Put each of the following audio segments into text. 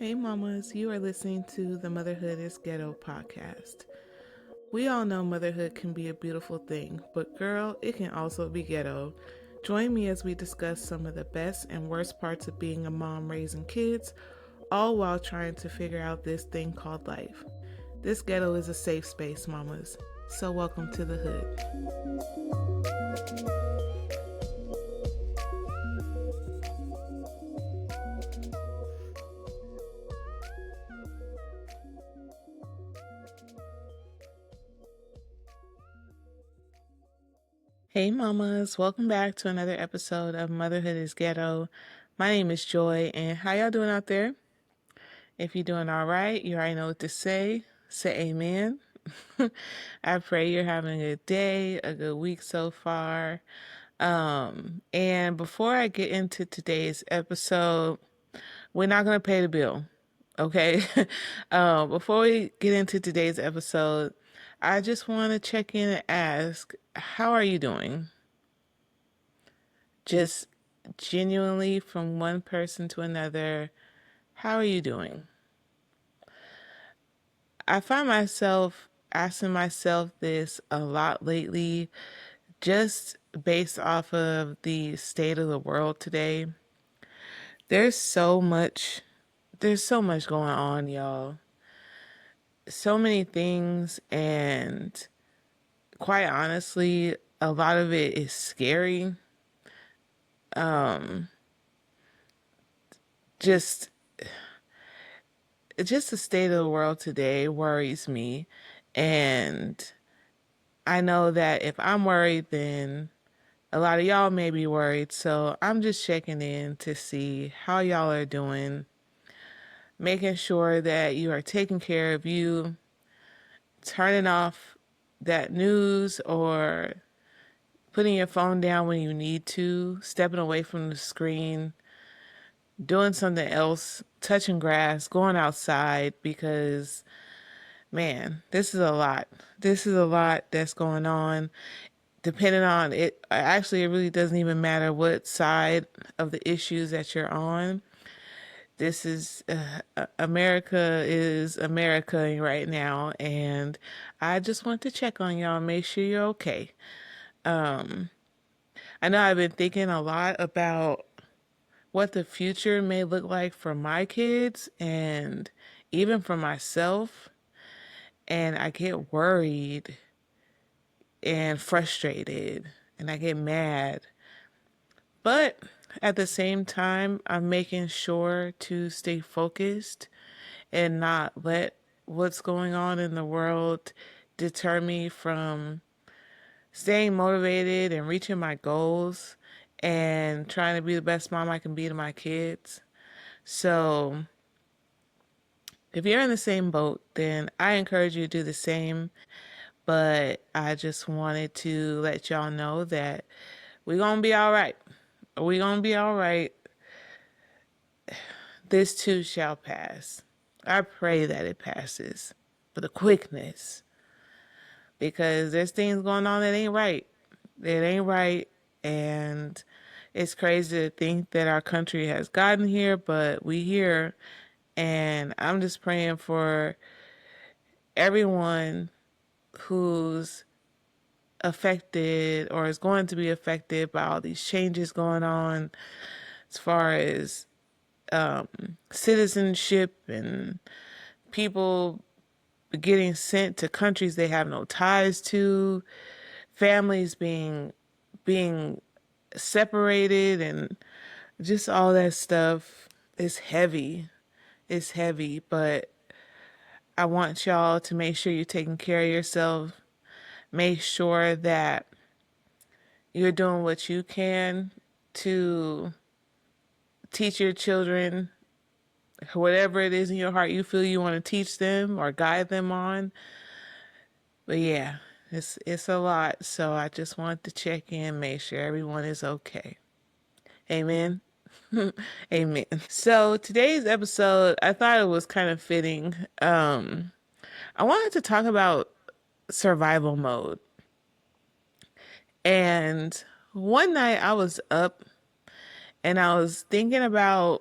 Hey mamas, you are listening to the Motherhood is Ghetto podcast. We all know motherhood can be a beautiful thing, but girl, it can also be ghetto. Join me as we discuss some of the best and worst parts of being a mom raising kids, all while trying to figure out this thing called life. This ghetto is a safe space, mamas. So welcome to the hood. Hey mamas, welcome back to another episode of Motherhood is Ghetto. My name is Joy, and how y'all doing out there? If you're doing all right, you already know what to say. Say amen. I pray you're having a good day, a good week so far. And before I get into today's episode, we're not going to pay the bill, okay? Before we get into today's episode, I just want to check in and ask, how are you doing? Just genuinely from one person to another, how are you doing? I find myself asking myself this a lot lately, just based off of the state of the world today. There's so much, there's so much going on, y'all. So many things, and quite honestly, a lot of it is scary. Um, just just the state of the world today worries me. And I know that if I'm worried, then a lot of y'all may be worried. So I'm just checking in to see how y'all are doing, making sure that you are taking care of you, turning off that news or putting your phone down when you need to, stepping away from the screen, doing something else, touching grass, going outside, because man, this is a lot. This is a lot that's going on. Depending on it, actually, it really doesn't even matter what side of the issues that you're on. This is America is America right now, and I just want to check on y'all, make sure you're okay. I know I've been thinking a lot about what the future may look like for my kids and even for myself, and I get worried and frustrated and I get mad. But at the same time, I'm making sure to stay focused and not let what's going on in the world deter me from staying motivated and reaching my goals and trying to be the best mom I can be to my kids. So, if you're in the same boat, then I encourage you to do the same. But I just wanted to let y'all know that we're going to be all right. We're going to be all right. This too shall pass. I pray that it passes for the quickness, because there's things going on that ain't right. It ain't right. And it's crazy to think that our country has gotten here, but we here. And I'm just praying for everyone who's affected or is going to be affected by all these changes going on as far as citizenship and people getting sent to countries they have no ties to, families being separated, and just all that stuff is heavy. It's heavy, but I want y'all to make sure you're taking care of yourself. Make sure that you're doing what you can to teach your children whatever it is in your heart you feel you want to teach them or guide them on. But yeah, it's a lot. So I just wanted to check in, make sure everyone is okay. Amen. Amen. So today's episode, I thought it was kind of fitting. I wanted to talk about survival mode. And one night I was up and I was thinking about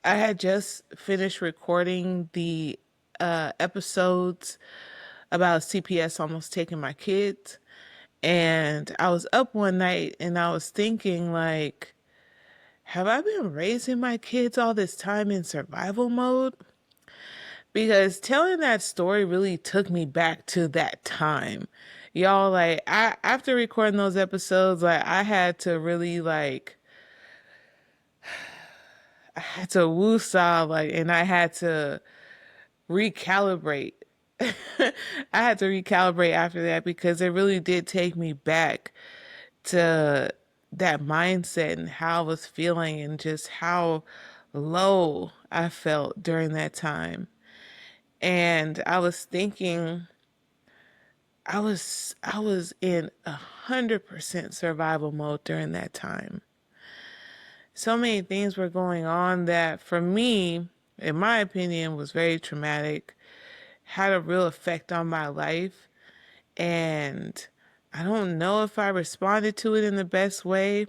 I had just finished recording the episodes about CPS almost taking my kids. And I was up one night and I was thinking, like, have I been raising my kids all this time in survival mode? Because telling that story really took me back to that time. Y'all, like, after recording those episodes, like, I had to really, like, I had to woosah, like, and I had to recalibrate. I had to recalibrate after that because it really did take me back to that mindset and how I was feeling and just how low I felt during that time. And I was thinking I was in 100% survival mode during that time. So many things were going on that for me, in my opinion, was very traumatic, had a real effect on my life. And I don't know if I responded to it in the best way.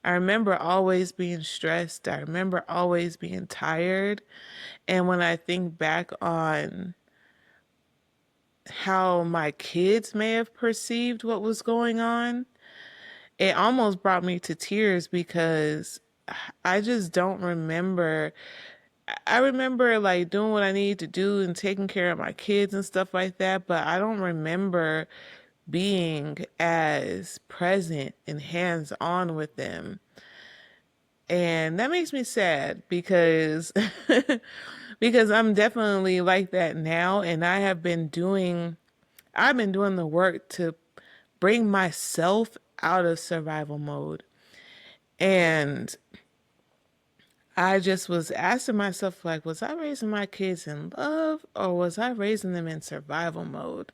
I remember always being stressed. I remember always being tired. And when I think back on how my kids may have perceived what was going on, it almost brought me to tears because I just don't remember. I remember like doing what I needed to do and taking care of my kids and stuff like that, but I don't remember being as present and hands on with them. And that makes me sad because because I'm definitely like that now and I've been doing the work to bring myself out of survival mode. And I just was asking myself, like, was I raising my kids in love or was I raising them in survival mode?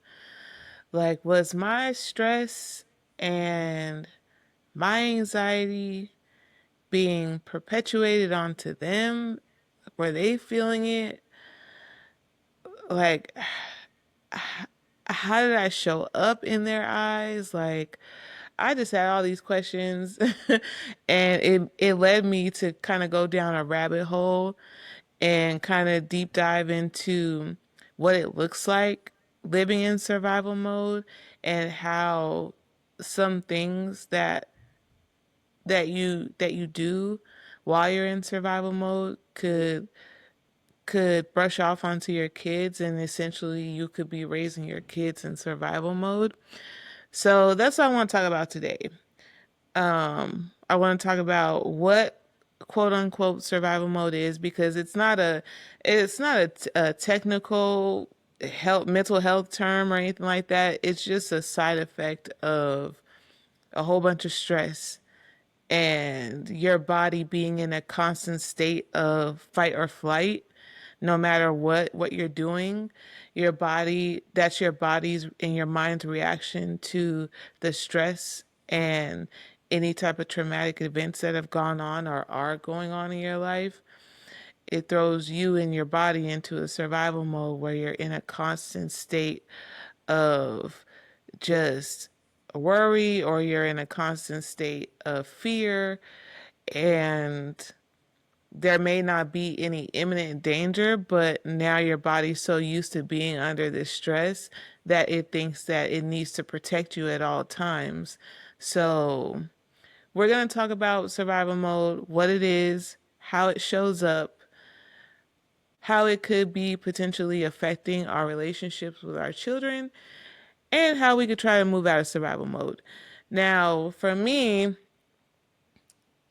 Like, was my stress and my anxiety being perpetuated onto them? Were they feeling it? Like, how did I show up in their eyes? Like, I just had all these questions and it led me to kind of go down a rabbit hole and kind of deep dive into what it looks like living in survival mode and how some things that you do while you're in survival mode could brush off onto your kids and essentially you could be raising your kids in survival mode. So that's what I want to talk about today. I want to talk about what quote unquote survival mode is because it's not a technical health mental health term or anything like that. It's just a side effect of a whole bunch of stress and your body being in a constant state of fight or flight no matter what you're doing. Your body, that's your body's and your mind's reaction to the stress and any type of traumatic events that have gone on or are going on in your life. It throws you and your body into a survival mode where you're in a constant state of just worry or you're in a constant state of fear, and there may not be any imminent danger, but now your body's so used to being under this stress that it thinks that it needs to protect you at all times. So, we're going to talk about survival mode, what it is, how it shows up, how it could be potentially affecting our relationships with our children, and how we could try to move out of survival mode. Now, for me,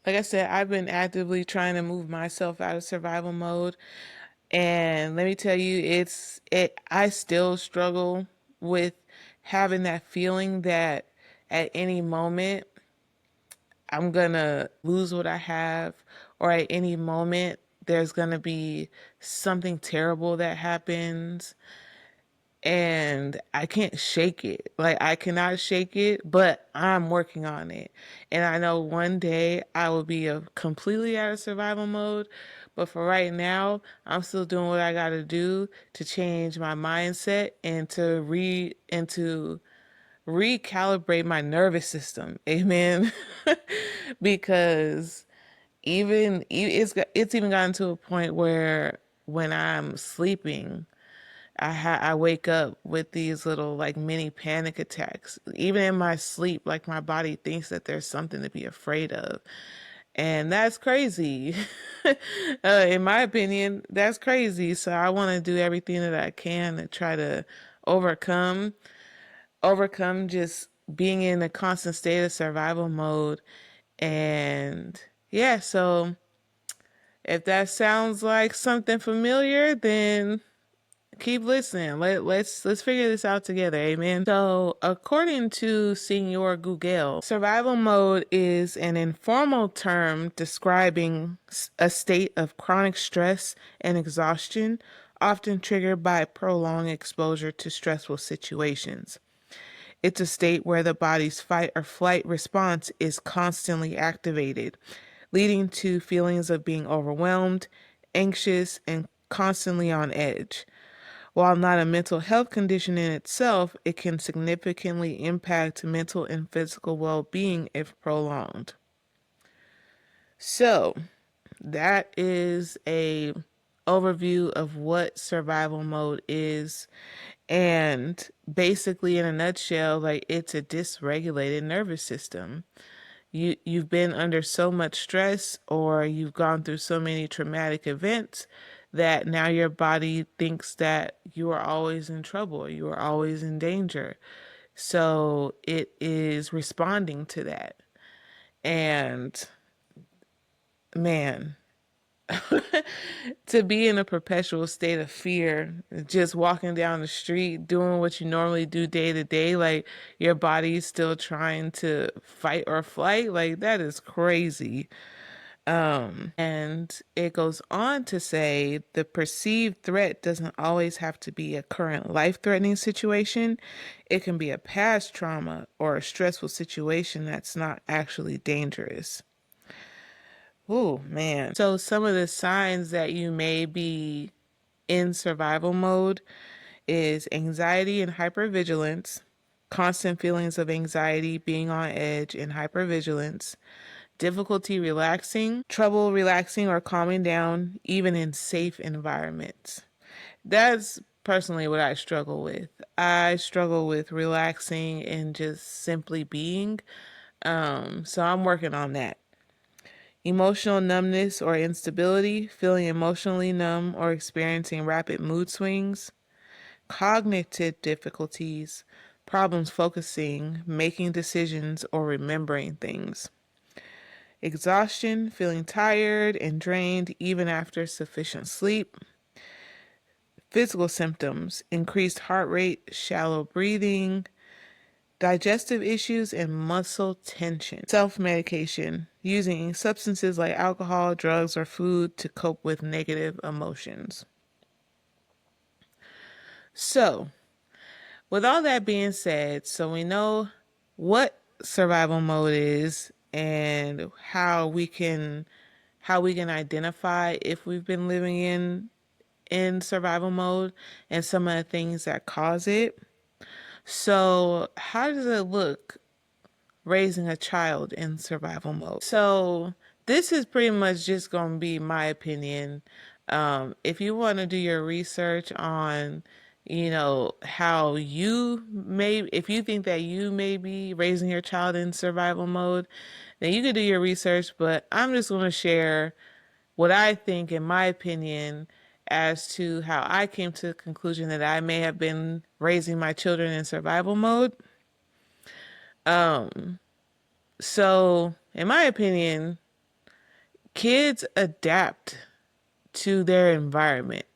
like I said, I've been actively trying to move myself out of survival mode. And let me tell you, I still struggle with having that feeling that at any moment I'm gonna lose what I have, or at any moment there's gonna be something terrible that happens and I can't shake it. Like I cannot shake it, but I'm working on it. And I know one day I will be completely out of survival mode, but for right now, I'm still doing what I got to do to change my mindset and to recalibrate my nervous system. Amen. Because It's even gotten to a point where when I'm sleeping, I wake up with these little like mini panic attacks. Even in my sleep, like my body thinks that there's something to be afraid of. And that's crazy. In my opinion, that's crazy. So I want to do everything that I can to try to overcome overcome just being in a constant state of survival mode. And yeah, so if that sounds like something familiar, then keep listening. Let's figure this out together. Amen. So, according to Senor Google, survival mode is an informal term describing a state of chronic stress and exhaustion, often triggered by prolonged exposure to stressful situations. It's a state where the body's fight or flight response is constantly activated, leading to feelings of being overwhelmed, anxious, and constantly on edge. While not a mental health condition in itself, it can significantly impact mental and physical well being if prolonged. So, that is a overview of what survival mode is, and basically in a nutshell, like it's a dysregulated nervous system. You've been under so much stress, or you've gone through so many traumatic events, that now your body thinks that you are always in trouble, you are always in danger. So it is responding to that. And man, to be in a perpetual state of fear, just walking down the street, doing what you normally do day to day, like your body's still trying to fight or flight, like that is crazy. And it goes on to say the perceived threat doesn't always have to be a current life threatening situation. It can be a past trauma or a stressful situation that's not actually dangerous. Oh, man. So, some of the signs that you may be in survival mode is anxiety and hypervigilance, constant feelings of anxiety, being on edge, and hypervigilance, difficulty relaxing, trouble relaxing or calming down, even in safe environments. That's personally what I struggle with. I struggle with relaxing and just simply being. So I'm working on that. Emotional numbness or instability, feeling emotionally numb or experiencing rapid mood swings, cognitive difficulties, problems focusing, making decisions, or remembering things. Exhaustion, feeling tired and drained even after sufficient sleep. Physical symptoms, increased heart rate, shallow breathing, digestive issues, and muscle tension. Self medication, using substances like alcohol, drugs, or food to cope with negative emotions. So, with all that being said, so we know what survival mode is and how we can identify if we've been living in survival mode and some of the things that cause it. So, how does it look raising a child in survival mode? So, this is pretty much just going to be my opinion. If you want to do your research on, how if you think that you may be raising your child in survival mode, then you could do your research. But I'm just going to share what I think, in my opinion, as to how I came to the conclusion that I may have been raising my children in survival mode. So, in my opinion, kids adapt to their environment.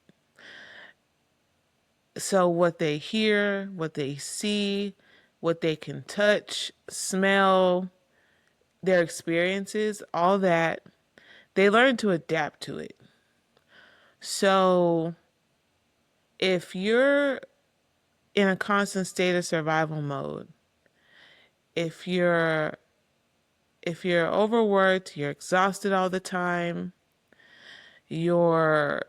So, what they hear, what they see, what they can touch, smell, their experiences, all that, they learn to adapt to it. So, if you're in a constant state of survival mode, if you're overworked, you're exhausted all the time, you're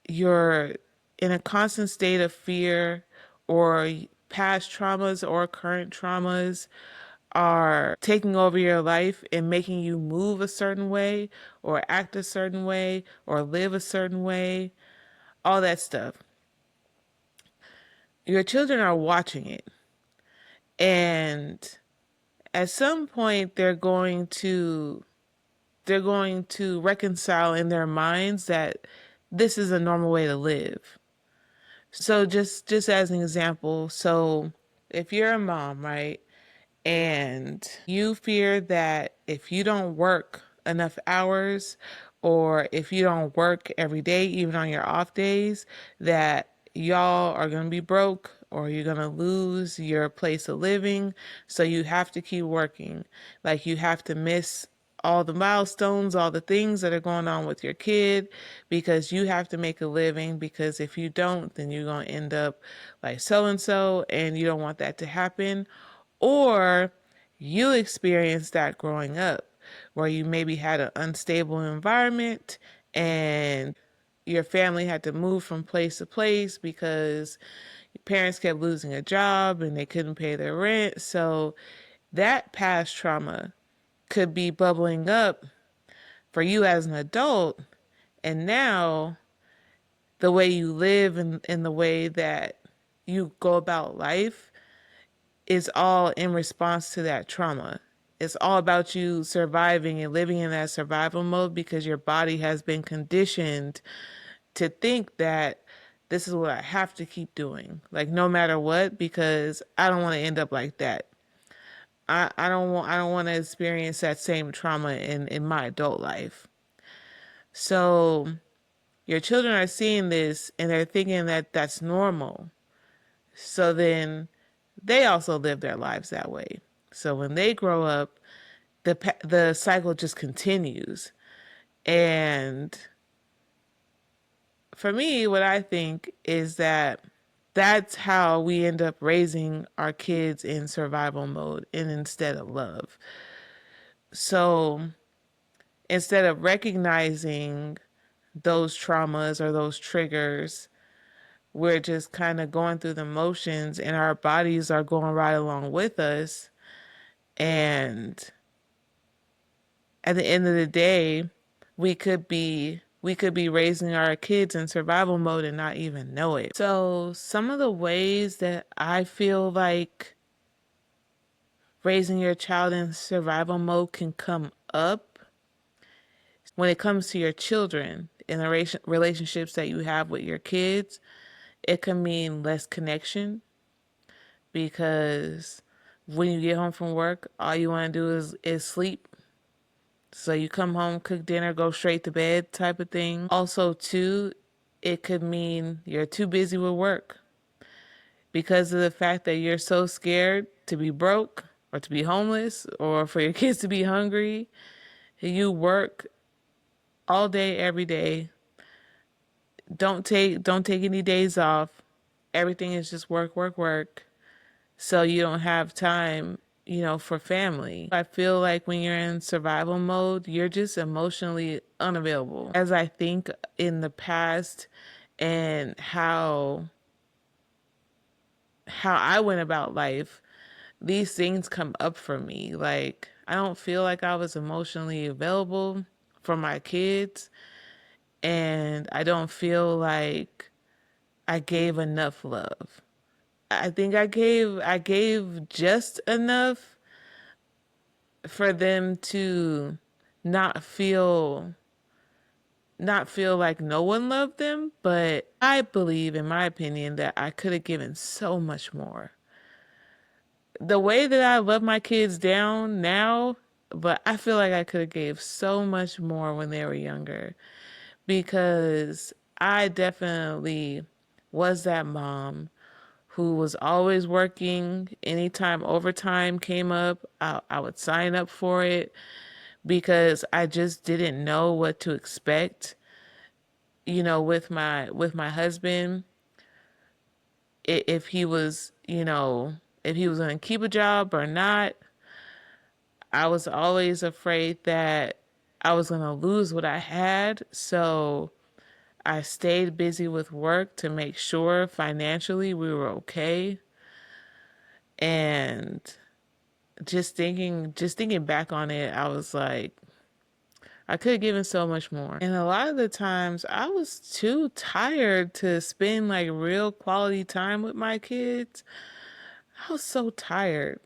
you're in a constant state of fear or past traumas or current traumas, are taking over your life and making you move a certain way or act a certain way or live a certain way, all that stuff. Your children are watching it. And at some point they're going to reconcile in their minds that this is a normal way to live. So just as an example, so if you're a mom, right? And you fear that if you don't work enough hours or if you don't work every day, even on your off days, that y'all are going to be broke or you're going to lose your place of living. So you have to keep working. Like you have to miss all the milestones, all the things that are going on with your kid because you have to make a living. Because if you don't, then you're going to end up like so and so, and you don't want that to happen. Or you experienced that growing up where you maybe had an unstable environment and your family had to move from place to place because your parents kept losing a job and they couldn't pay their rent. So that past trauma could be bubbling up for you as an adult. And now the way you live and the way that you go about life is all in response to that trauma. It's all about you surviving and living in that survival mode because your body has been conditioned to think that this is what I have to keep doing, like no matter what, because I don't want to end up like that. I don't want to experience that same trauma in my adult life. So your children are seeing this and they're thinking that that's normal. So then they also live their lives that way. So when they grow up, the cycle just continues. And for me, what I think is that that's how we end up raising our kids in survival mode and instead of love. So instead of recognizing those traumas or those triggers, we're just kind of going through the motions and our bodies are going right along with us. And at the end of the day, we could be raising our kids in survival mode and not even know it. So some of the ways that I feel like raising your child in survival mode can come up when it comes to your children and the relationships that you have with your kids. It can mean less connection because when you get home from work, all you want to do is sleep. So you come home, cook dinner, go straight to bed type of thing. Also, too, it could mean you're too busy with work because of the fact that you're so scared to be broke or to be homeless or for your kids to be hungry. You work all day, every day. Don't take any days off. Everything is just work, work, work. So you don't have time, for family. I feel like when you're in survival mode, you're just emotionally unavailable. As I think in the past and how I went about life, these things come up for me. Like I don't feel like I was emotionally available for my kids, and I don't feel like I gave enough love. I think I gave just enough for them to not feel not feel like no one loved them, but I believe in my opinion that I could have given so much more. The way that I love my kids down now, but I feel like I could have gave so much more when they were younger because I definitely was that mom who was always working. Anytime overtime came up, I would sign up for it because I just didn't know what to expect. With my husband, if he was, if he was going to keep a job or not, I was always afraid that I was going to lose what I had. So I stayed busy with work to make sure financially we were okay. And just thinking back on it, I was like, I could have given so much more. And a lot of the times I was too tired to spend like real quality time with my kids. I was so tired.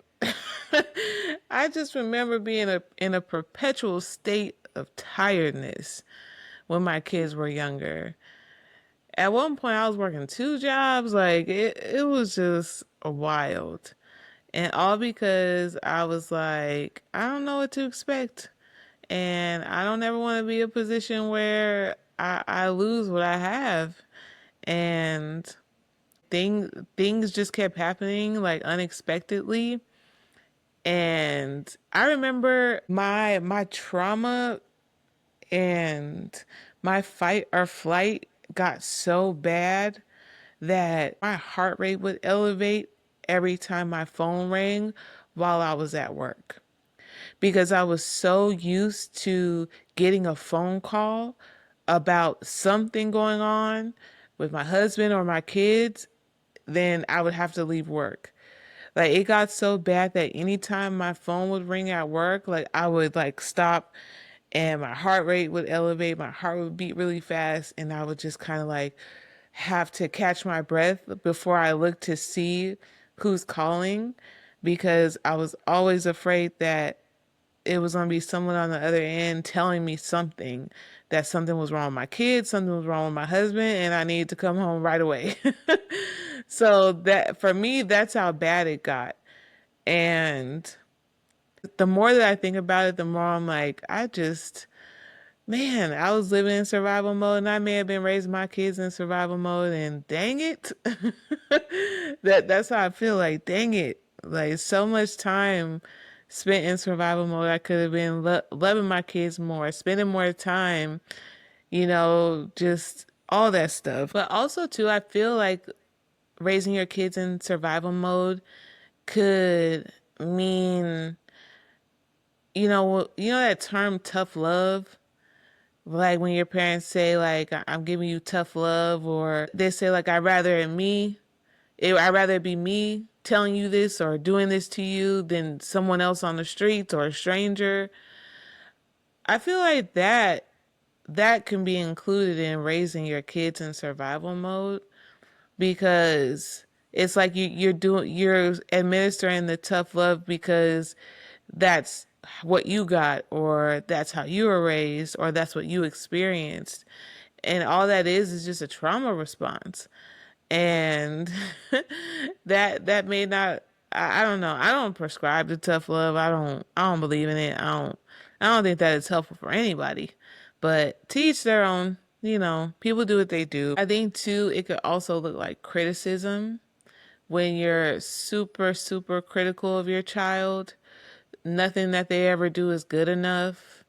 I just remember being in a perpetual state of tiredness when my kids were younger. At one point I was working two jobs, like it was just wild. And all because I was like, I don't know what to expect. And I don't ever want to be in a position where I lose what I have. And things just kept happening like unexpectedly. And I remember my trauma and my fight or flight got so bad that my heart rate would elevate every time my phone rang while I was at work, because I was so used to getting a phone call about something going on with my husband or my kids, then I would have to leave work. Like it got so bad that anytime my phone would ring at work, like I would like stop and my heart rate would elevate, my heart would beat really fast, and I would just kind of like have to catch my breath before I looked to see who's calling, because I was always afraid that it was going to be someone on the other end telling me something, that something was wrong with my kids, something was wrong with my husband, and I needed to come home right away. So that for me, that's how bad it got. And the more that I think about it, the more I'm like, man, I was living in survival mode and I may have been raising my kids in survival mode, and dang it. That's how I feel, like dang it. Like so much time spent in survival mode. I could have been loving my kids more, spending more time, just all that stuff. But also too, I feel like raising your kids in survival mode could mean, that term tough love. Like when your parents say like I'm giving you tough love, or they say like I'd rather it be me telling you this or doing this to you than someone else on the streets or a stranger. I feel like that can be included in raising your kids in survival mode, because it's like you're administering the tough love because that's what you got, or that's how you were raised, or that's what you experienced, and all that is just a trauma response. And that may not, I don't know, I don't prescribe to tough love. I don't believe in it. I don't think that it's helpful for anybody, but to each their own. People do what they do. I think too it could also look like criticism. When you're super super critical of your child, nothing that they ever do is good enough.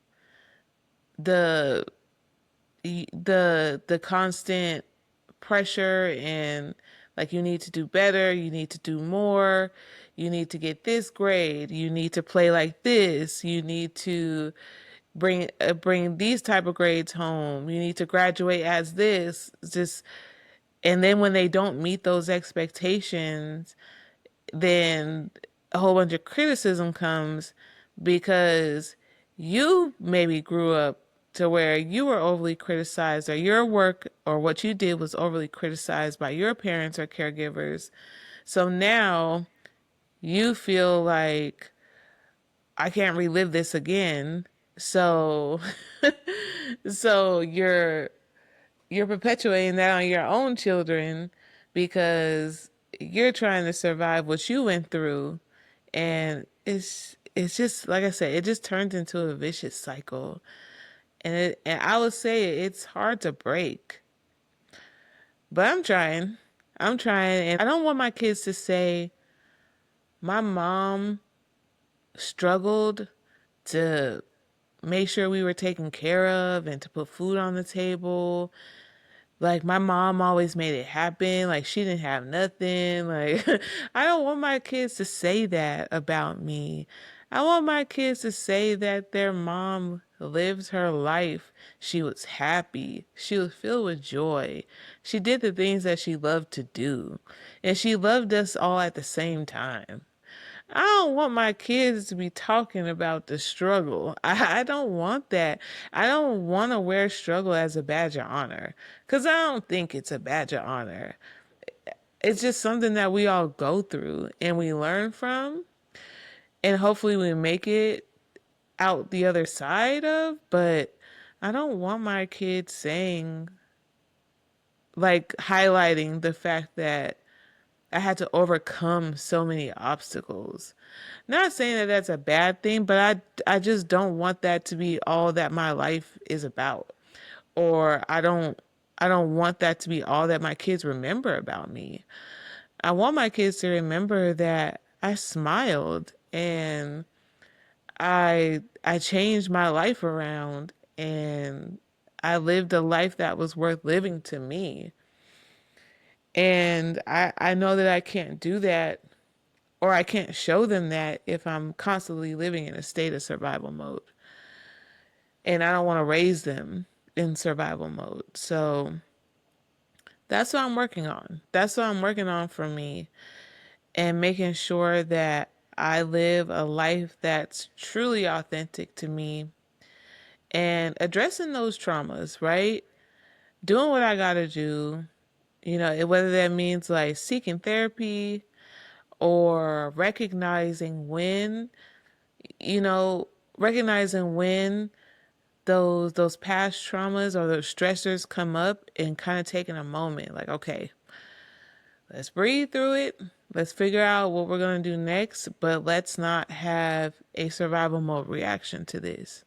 The the constant pressure and like you need to do better, you need to do more, you need to get this grade, you need to play like this, you need to bring these type of grades home, you need to graduate as this. Just, and then when they don't meet those expectations, then a whole bunch of criticism comes, because you maybe grew up to where you were overly criticized, or your work or what you did was overly criticized by your parents or caregivers. So now you feel like I can't relive this again. So so you're perpetuating that on your own children, because you're trying to survive what you went through, and it's just like I said, it just turns into a vicious cycle, and I would say it's hard to break, but I'm trying, and I don't want my kids to say my mom struggled to make sure we were taken care of and to put food on the table. Like my mom always made it happen. Like she didn't have nothing. Like I don't want my kids to say that about me. I want my kids to say that their mom lived her life. She was happy. She was filled with joy. She did the things that she loved to do. And she loved us all at the same time. I don't want my kids to be talking about the struggle. I don't want that. I don't want to wear struggle as a badge of honor because I don't think it's a badge of honor. It's just something that we all go through and we learn from, and hopefully we make it out the other side of. But I don't want my kids saying, like, highlighting the fact that I had to overcome so many obstacles. Not saying that that's a bad thing, but I just don't want that to be all that my life is about. Or I don't want that to be all that my kids remember about me. I want my kids to remember that I smiled and I changed my life around and I lived a life that was worth living to me. And I know that I can't do that or I can't show them that if I'm constantly living in a state of survival mode. And I don't want to raise them in survival mode. So that's what I'm working on. That's what I'm working on for me and making sure that I live a life that's truly authentic to me and addressing those traumas, right? Doing what I got to do, whether that means like seeking therapy or you know, recognizing when those past traumas or those stressors come up and kind of taking a moment like, okay, let's breathe through it. Let's figure out what we're going to do next, but let's not have a survival mode reaction to this.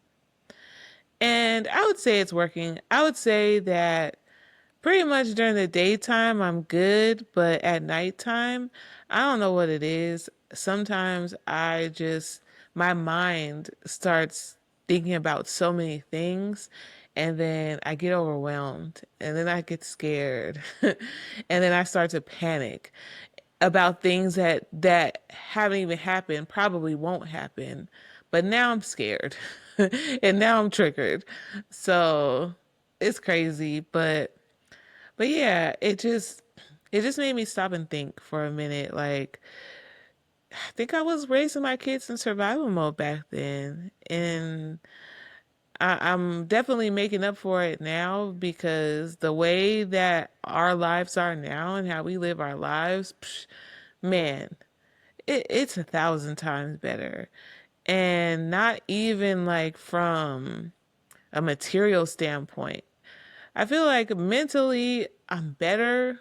And I would say it's working. I would say that pretty much during the daytime, I'm good, but at nighttime, I don't know what it is. Sometimes my mind starts thinking about so many things, and then I get overwhelmed, and then I get scared, and then I start to panic about things that haven't even happened, probably won't happen, but now I'm scared, and now I'm triggered. So it's crazy, but yeah, it just made me stop and think for a minute. Like, I think I was raising my kids in survival mode back then, and I'm definitely making up for it now because the way that our lives are now and how we live our lives, man, it's 1,000 times better. And not even like from a material standpoint. I feel like mentally I'm better.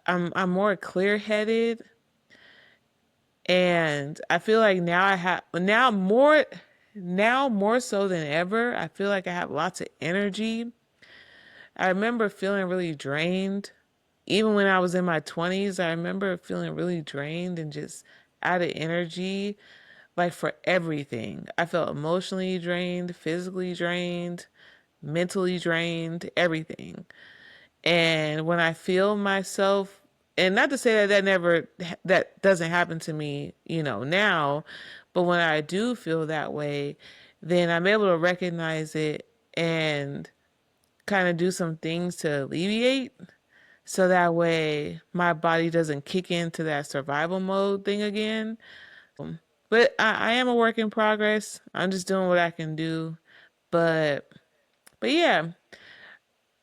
I'm more clear headed, and I feel like now more so than ever. I feel like I have lots of energy. I remember feeling really drained, even when I was in my 20s. I remember feeling really drained and just out of energy, like for everything. I felt emotionally drained, physically drained, mentally drained, everything. And when I feel myself, and not to say that doesn't happen to me, now, but when I do feel that way, then I'm able to recognize it and kind of do some things to alleviate so that way my body doesn't kick into that survival mode thing again. But I am a work in progress. I'm just doing what I can do. But but yeah,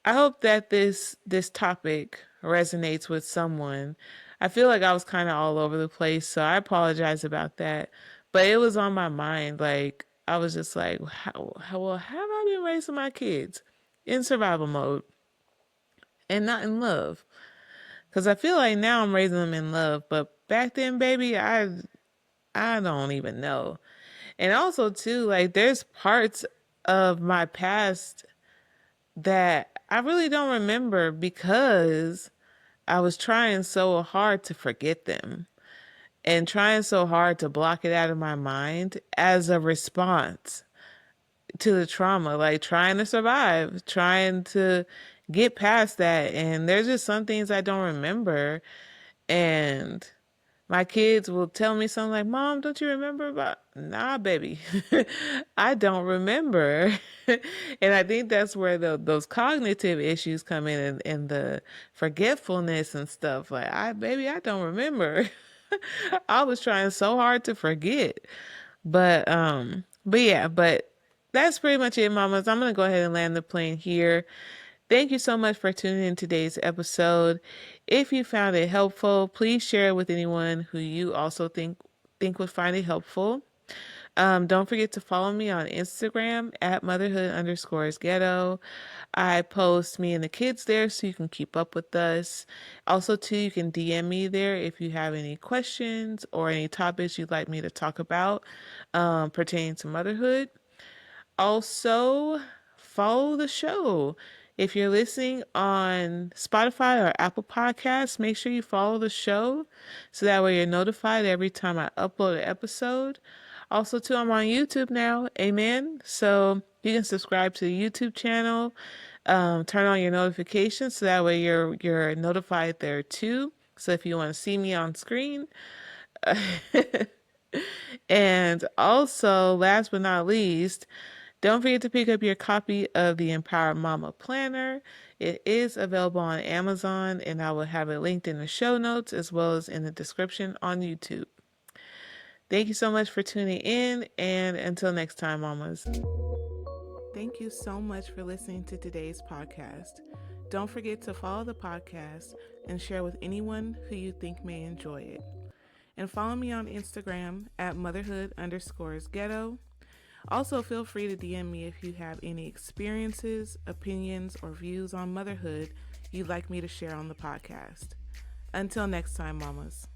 I hope that this topic resonates with someone. I feel like I was kind of all over the place, so I apologize about that. But it was on my mind. Like I was just like, well, how have I been raising my kids in survival mode and not in love? Because I feel like now I'm raising them in love, but back then, baby, I don't even know. And also too, like there's parts of my past that I really don't remember because I was trying so hard to forget them and trying so hard to block it out of my mind as a response to the trauma, like trying to survive, trying to get past that. And there's just some things I don't remember. And my kids will tell me something like, Mom, don't you remember about? Nah, baby, I don't remember. And I think that's where those cognitive issues come in and the forgetfulness and stuff. Like, baby, I don't remember. I was trying so hard to forget. But that's pretty much it, mamas. I'm gonna go ahead and land the plane here. Thank you so much for tuning in today's episode. If you found it helpful, please share it with anyone who you also think would find it helpful. Don't forget to follow me on Instagram at motherhood_ghetto. I post me and the kids there so you can keep up with us. Also, too, you can DM me there if you have any questions or any topics you'd like me to talk about pertaining to motherhood. Also, follow the show. If you're listening on Spotify or Apple Podcasts, make sure you follow the show so that way you're notified every time I upload an episode. Also, too, I'm on YouTube now. Amen. So you can subscribe to the YouTube channel, turn on your notifications so that way you're notified there too. So if you want to see me on screen, and also, last but not least, don't forget to pick up your copy of the Empower Mama Planner. It is available on Amazon, and I will have it linked in the show notes as well as in the description on YouTube. Thank you so much for tuning in, and until next time, mamas. Thank you so much for listening to today's podcast. Don't forget to follow the podcast and share with anyone who you think may enjoy it. And follow me on Instagram at motherhood_ghetto. Also, feel free to DM me if you have any experiences, opinions, or views on motherhood you'd like me to share on the podcast. Until next time, mamas.